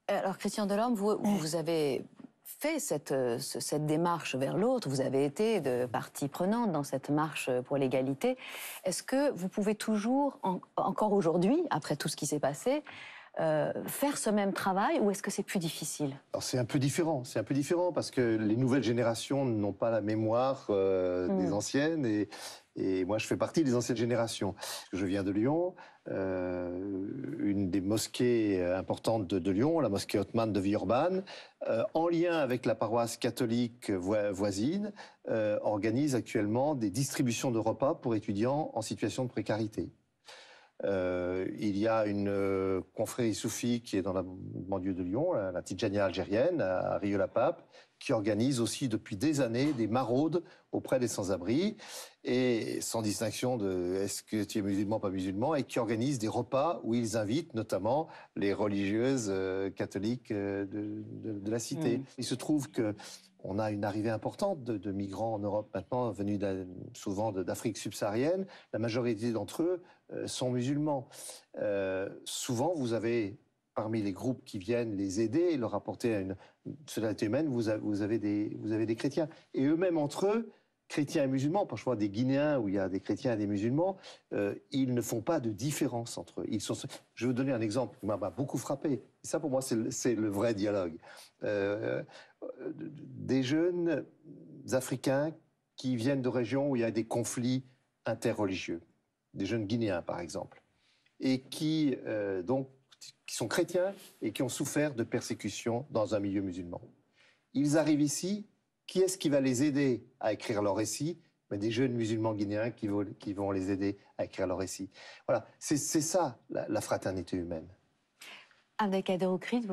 Alors, Christian Delorme, vous avez fait cette démarche vers l'autre, vous avez été de partie prenante dans cette marche pour l'égalité. Est-ce que vous pouvez toujours, encore aujourd'hui, après tout ce qui s'est passé, faire ce même travail, ou est-ce que c'est plus difficile? Alors c'est un peu différent parce que les nouvelles générations n'ont pas la mémoire des anciennes et moi je fais partie des anciennes générations. Je viens de Lyon, une des mosquées importantes de Lyon, la mosquée ottomane de Villeurbanne, en lien avec la paroisse catholique voisine, organise actuellement des distributions de repas pour étudiants en situation de précarité. Il y a une confrérie soufie qui est dans la banlieue de Lyon, la Tidjania algérienne, à Rieux-la-Pape, qui organise aussi depuis des années des maraudes auprès des sans-abri, et sans distinction de est-ce que tu es musulman, pas musulman, et qui organise des repas où ils invitent notamment les religieuses catholiques de la cité. Il se trouve que on a une arrivée importante de migrants en Europe maintenant, venus souvent d'Afrique subsaharienne. La majorité d'entre eux sont musulmans. Souvent, vous avez, parmi les groupes qui viennent les aider et leur apporter une solidarité humaine, vous avez des chrétiens. Et eux-mêmes, entre eux, chrétiens et musulmans, quand je vois des Guinéens où il y a des chrétiens et des musulmans, ils ne font pas de différence entre eux. Je vais vous donner un exemple qui m'a beaucoup frappé. Et ça, pour moi, c'est le vrai dialogue. Des jeunes Africains qui viennent de régions où il y a des conflits interreligieux, des jeunes Guinéens par exemple, et qui sont chrétiens et qui ont souffert de persécutions dans un milieu musulman. Ils arrivent ici, qui est-ce qui va les aider à écrire leur récit? Mais des jeunes musulmans guinéens qui vont les aider à écrire leur récit. Voilà, c'est ça la fraternité humaine. Avec Abdelkrim,